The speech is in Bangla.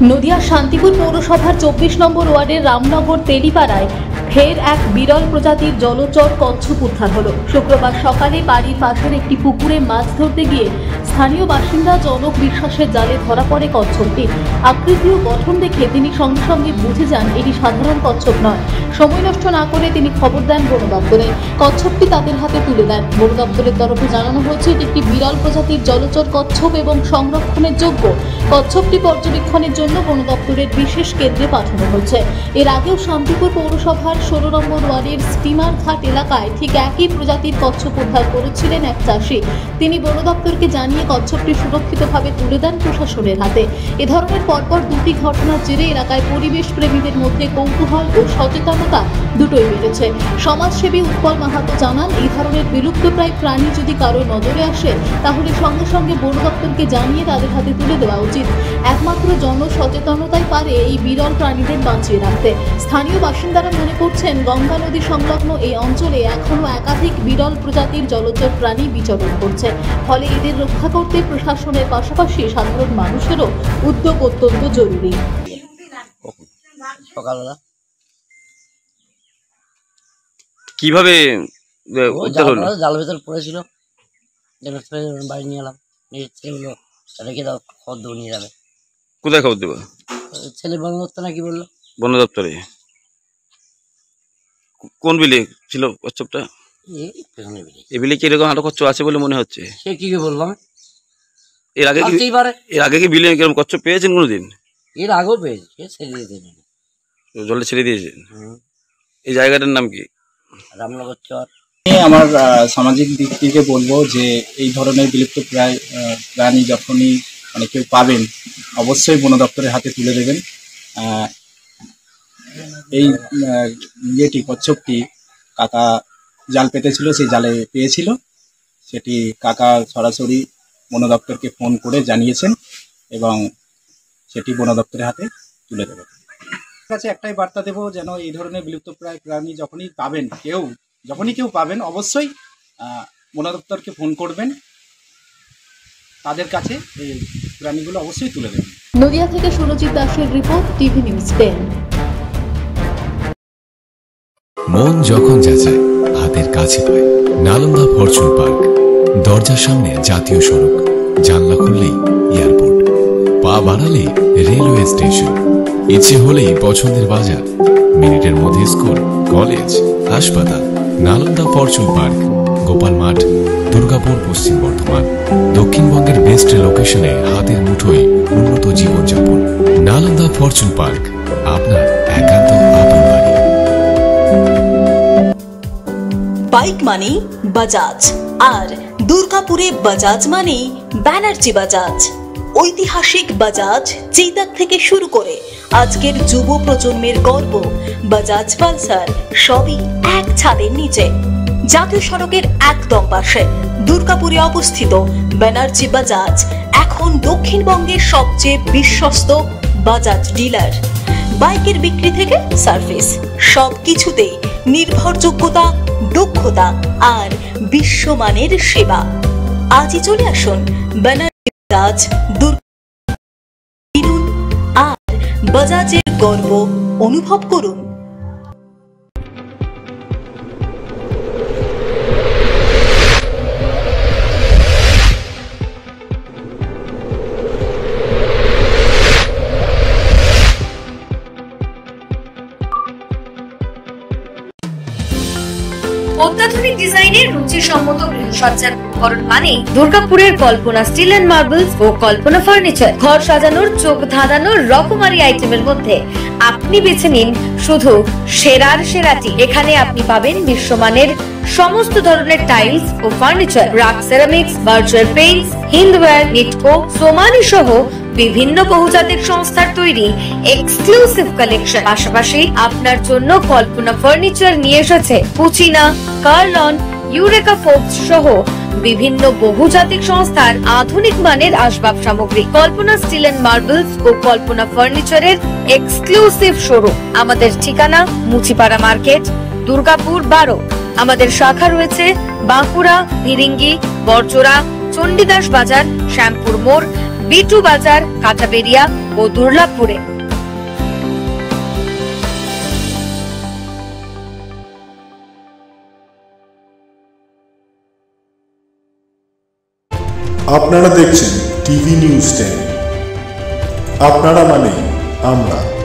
নদিয়ার শান্তিপুর পৌরসভার 24 নম্বর ওয়ার্ডের রামনগর তেলিপাড়ায় ফের এক বিরল প্রজাতির জলচর কচ্ছপ উদ্ধার হলো। শুক্রবার সকালে বাড়ির পাশের একটি পুকুরে মাছ ধরতে গিয়ে স্থানীয় বাসিন্দা জনক বিশ্বাসের জালে ধরা পড়ে কচ্ছপটি। আকৃতি ও গঠন দেখে তিনি সঙ্গে সঙ্গে বুঝে যান এটি সাধারণ কচ্ছপ নয়। সময় নষ্ট না করে তিনি খবর দেন বন দপ্তরে। কচ্ছপটি তাদের হাতে তুলে দেন। বন দপ্তরের তরফে জানানো হয়েছে এটি একটি বিরল প্রজাতির জলচর কচ্ছপ এবং সংরক্ষণের যোগ্য। কচ্ছপটি পর্যবেক্ষণের জন্য বন দপ্তরের বিশেষ কেন্দ্রে পাঠানো হয়েছে। এর আগেও শান্তিপুর পৌরসভার 16 নম্বর ওয়ার্ডের স্টিমার ঘাট এলাকায় ঠিক একই প্রজাতির কচ্ছপ উদ্ধার করেছিলেন এক চাষি। তিনি বন দপ্তরকে জানিয়ে কচ্ছপটি সুরক্ষিতভাবে তুলে দেন প্রশাসনের হাতে। এ ধরনের পরপর দুটি ঘটনার জেরে এলাকায় পরিবেশ প্রেমীদের মধ্যে কৌতূহল ও সচেতনতা দুটোই বেড়েছে। সমাজসেবী উৎপল মাহাতো জানান, এই ধরনের বিলুপ্তপ্রায় প্রাণী যদি কারো নজরে আসে তাহলে সঙ্গে সঙ্গে বন দপ্তরকে জানিয়ে তাদের হাতে তুলে দেওয়া উচিত। একমাত্র জনসচেতনতাই পারে এই বিরল প্রাণীদের বাঁচিয়ে রাখতে। স্থানীয় বাসিন্দারা মনে করছেন গঙ্গা নদী সংলগ্ন এই অঞ্চলে এখনও একাধিক বিরল প্রজাতির জলচর প্রাণী বিচরণ করছে। ফলে এদের রক্ষা করতে প্রশাসনের পাশাপাশি সাধারণ মানুষেরও উদ্যোগ অত্যন্ত জরুরি। সকালবেলা কিভাবে জাল ভেতর পড়েছিল, বাড়ি নিয়ে এলাম, ছেলেগুলো রেখে দাও, খবর দেবো নিয়ে যাবে। কোথায় খবর দেবো? ছেলে বন দপ্তর নাকি বললো। বন দপ্তরে? কোন বিলে ছিল কচ্ছপটা? এই বিলে কি এরকম আরো কচ্ছপ আছে বলে মনে হচ্ছে? সে কি বললাম, এর আগে কি বিলে এরকম কচ্ছপ পেয়েছেন কোনোদিন? এর আগেও পেয়েছি, ছেড়ে দিয়েছেন, জলে ছেড়ে দিয়েছেন। এই জায়গাটার নাম কি? রামনগর চর। আমার সামাজিক দিক থেকে বলবো যে এই ধরনের বিলুপ্ত প্রাণী যখনই কেউ পাবেন অবশ্যই বন দপ্তরের হাতে তুলে দেবেন। এই ইয়েটি কচ্ছপটি কাকা জাল পেতেছিল, সেই জালে পেয়েছিল, সেটি কাকা সরাসরি বন দপ্তরকে ফোন করে জানিয়েছেন এবং সেটি বন দপ্তরের হাতে তুলে দেবেন। কাছে একটাই বার্তা দেবো, যেন এই ধরনের বিলুপ্তপ্রায় প্রাণী যখনই কেউ পাবেন অবশ্যই বন দপ্তরকে ফোন করবেন, তাদের কাছে এই প্রাণীগুলো অবশ্যই তুলে দেবেন। নদিয়া থেকে সুরজিৎ দাসের রিপোর্ট, টিভি নিউজ 10। মন যখন যাচায় হাতের কাছে পায় নালন্দা ফরচুন পার্ক। দরজার সামনে জাতীয় সড়ক, জানলা খুললেই এয়ারপোর্ট, পা বাড়ালে রেলওয়ে স্টেশন, ইচ্ছে হলেই পছন্দের বাজার, মিনিটের মধ্যে স্কুল, কলেজ, হাসপাতাল। নালন্দা ফরচুন পার্ক, গোপাল মাঠ, দুর্গাপুর, পশ্চিম বর্ধমান। দক্ষিণবঙ্গের বেস্ট লোকেশনে হাতের মুঠোয় উন্নত জীবনযাপন। নালন্দা ফরচুন পার্ক, আপনার একান্ত আপন বাড়ি। বাইক মানে বাজাজ, আর দুর্গাপুরে বাজাজ মানে ব্যানার্জি বাজাজ। ঐতিহাসিক বাজাজ চেতক থেকে শুরু করে আজকের যুব প্রজন্মের গর্ব বাজাজ পালসার, সবই এক ছাদের নিচে। জাতীয় সড়কের একদম পাশে দুর্গাপুরে অবস্থিত ব্যানার্জি বাজাজ এখন দক্ষিণবঙ্গের সবচেয়ে বিশ্বস্ত বাজাজ ডিলার। বাইকের বিক্রি থেকে সার্ভিস, সবকিছুতেই নির্ভরযোগ্যতা, দক্ষতা আর বিশ্বমানের সেবা। আজই চলে আসুন ব্যানার্জি বাজাজ কিনুন আর বাজাজের গর্ব অনুভব করুন। অত্যাধুনিক ডিজাইনের রুচিসম্মত গৃহসজ্জার উপকরণ মানে দুর্গাপুরের কল্পনা স্টিল এন্ড মার্বেলস ও কল্পনা ফার্নিচার। ঘর সাজানোর, চোখ ধাঁধানোর রকমারি আইটেমের মধ্যে আপনি বেছে নিন শুধু সেরার সেরাটি। এখানে আপনি পাবেন বিশ্বমানের সমস্ত ধরনের টাইলস ও furniture, RAK ceramics, Berger paints, Hindware, Nitco, Somany সহ বিভিন্ন বহুজাতিক সংস্থার তৈরি এক্সক্লুসিভ কালেকশন। পাশাপাশি আপনার জন্য কল্পনা ফার্নিচার নিয়ে এসেছে পুচিনা, কার্লন, ইউরেকা ফোর্বস সহ বিভিন্ন বহুজাতিক সংস্থার আধুনিক মানের আসবাব সামগ্রী। কল্পনা স্টিল এন্ড মার্বেলস ও কল্পনা ফার্নিচারের এক্সক্লুসিভ শোরুম। আমাদের ঠিকানা মুচিপাড়া মার্কেট, দুর্গাপুর 12। আমাদের শাখা রয়েছে বাঁকুড়া, ভিরিঙ্গি, বড়জোড়া, চণ্ডীদাস বাজার, শ্যামপুর মোড়, বিটু বাজার, কাঁচাবেড়িয়া ও দুর্লাভপুরে। আপনারা দেখছেন টিভি নিউজ 10। আপনারা মানে আমরা।